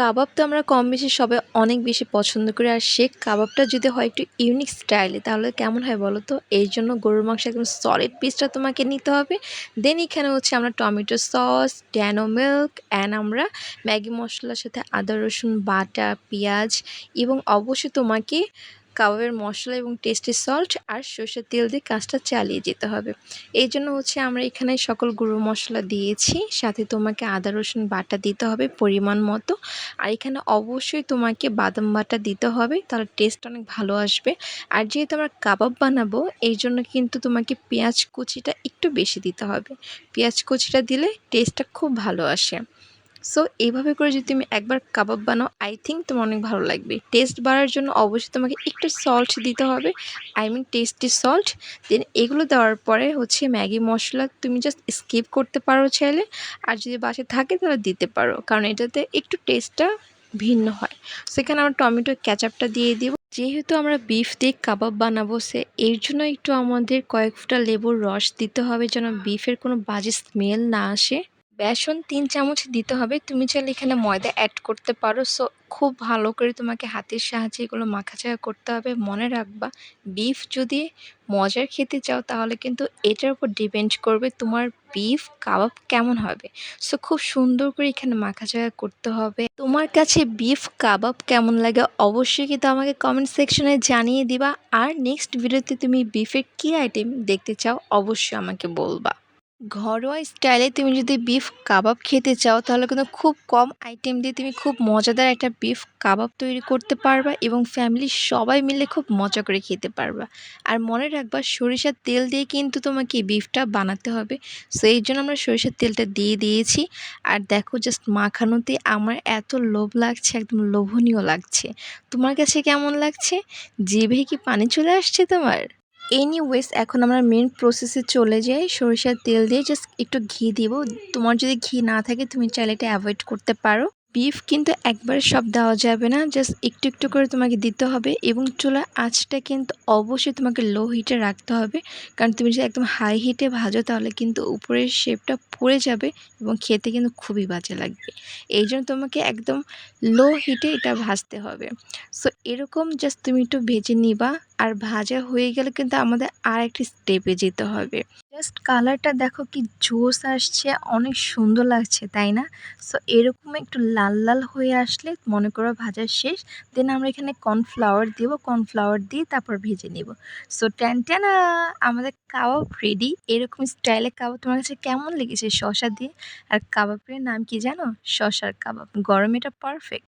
কাবাব তো আমরা কম বেশি সবাই অনেক বেশি পছন্দ করি। আর সে কাবাবটা যদি হয় একটু ইউনিক স্টাইলে তাহলে কেমন হয় বলো তো? এর জন্য গরুর মাংস একদম সলিড পিসটা তোমাকে নিতে হবে। দেন এখানে হচ্ছে আমরা tomato sauce, Dano milk and আমরা ম্যাগি মসলার সাথে আদা রসুন বাটা, পেঁয়াজ এবং অবশ্যই তোমাকে কাবাবের মসলা এবং টেস্টি সল্ট আর সরষের তেল দিয়ে কাজটা চালিয়ে যেতে হবে। এই জন্য হচ্ছে আমরা এখানে সকল গুঁড়ো মশলা দিয়েছি, সাথে তোমাকে আদা রসুন বাটা দিতে হবে পরিমাণ মতো। আর এখানে অবশ্যই তোমাকে বাদাম বাটা দিতে হবে, তাহলে টেস্ট অনেক ভালো আসবে। আর যেহেতু আমরা কাবাব বানাবো এই জন্য কিন্তু তোমাকে পেঁয়াজ কুচিটা একটু বেশি দিতে হবে। পেঁয়াজ কুচিটা দিলে টেস্টটা খুব ভালো আসে। সো এইভাবে করে যদি তুমি একবার কাবাব বানাও আই থিঙ্ক তোমার অনেক ভালো লাগবে। টেস্ট বাড়ার জন্য অবশ্যই তোমাকে একটু সল্ট দিতে হবে, আই মিন টেস্টি সল্ট। দেন এগুলো দেওয়ার পরে হচ্ছে ম্যাগি মশলা তুমি জাস্ট স্কিপ করতে পারো চাইলে, আর যদি বাসায় থাকে তাহলে দিতে পারো, কারণ এটাতে একটু টেস্টটা ভিন্ন হয়। সেখানে আমরা টমেটো ক্যাচাপটা দিয়ে দিব। যেহেতু আমরা বিফ দিয়ে কাবাব বানাবো এর জন্য একটু আমাদের কয়েক ফোঁটা লেবুর রস দিতে হবে, যেন বিফের কোনো বাজে স্মেল না আসে। বেসন ৩ চামচ দিতে হবে। তুমি চাইলে এখানে ময়দা অ্যাড করতে পারো। সো খুব ভালো করে তোমাকে হাতের সাহায্যে এগুলো মাখাচাড়া করতে হবে। মনে রাখবা, বিফ যদি মজার খেতে চাও তাহলে কিন্তু এটার উপর ডিপেন্ড করবে তোমার বিফ কাবাব কেমন হবে। সো খুব সুন্দর করে এখানে মাখাচাড়া করতে হবে। তোমার কাছে বিফ কাবাব কেমন লাগে অবশ্যই কিন্তু আমাকে কমেন্ট সেকশনে জানিয়ে দিবা। আর নেক্সট ভিডিওতে তুমি বিফের কী আইটেম দেখতে চাও অবশ্যই আমাকে বলবা। ঘরোয়া স্টাইলে তুমি যদি বিফ কাবাব খেতে চাও তাহলে কিন্তু খুব কম আইটেম দিয়ে তুমি খুব মজাদার একটা বিফ কাবাব তৈরি করতে পারবা এবং ফ্যামিলির সবাই মিলে খুব মজা করে খেতে পারবা। আর মনে রাখবা, সরিষার তেল দিয়ে কিন্তু তোমাকে এই বিফটা বানাতে হবে। সো এই জন্য আমরা সরিষার তেলটা দিয়ে দিয়েছি। আর দেখো জাস্ট মাখানোতে আমার এত লোভ লাগছে, একদম লোভনীয় লাগছে। তোমার কাছে কেমন লাগছে? জিভে কি পানি চলে আসছে তোমার? এনিওয়েজ এখন আমরা মেন প্রসেসে চলে যাই। সরিষার তেল দিয়ে জাস্ট একটু ঘি দিব। তোমার যদি ঘি না থাকে তুমি চাইলে এটা অ্যাভয়েড করতে পারো। বিফ কিন্তু একবারে সব দেওয়া যাবে না, জাস্ট একটু একটু করে তোমাকে দিতে হবে এবং চুলার আঁচটা কিন্তু অবশ্যই তোমাকে লো হিটে রাখতে হবে, কারণ তুমি যদি একদম হাই হিটে ভাজো তাহলে কিন্তু উপরের শেপটা পুড়ে যাবে এবং খেতে কিন্তু খুবই বাজে লাগবে। এই জন্য তোমাকে একদম লো হিটে এটা ভাজতে হবে। সো এরকম জাস্ট তুমি একটু ভেজে নিবা। আর ভাজা হয়ে গেলে কিন্তু আমাদের আর একটি স্টেপে যেতে হবে। জাস্ট কালারটা দেখো কি জোস আসছে, অনেক সুন্দর লাগছে তাই না? সো এরকম একটু লাল লাল হয়ে আসলে মনে করো ভাজা শেষ। দেন আমরা এখানে কর্নফ্লাওয়ার দিব, কর্নফ্লাওয়ার দিয়ে তারপর ভেজে নিব। সো ট্যান আমাদের কাবাব রেডি। এরকম স্টাইলে কাবাব তোমার কাছে কেমন লেগেছে শসা দিয়ে? আর কাবাবের নাম কি জানো? শসার কাবাব। গরমে এটা পারফেক্ট।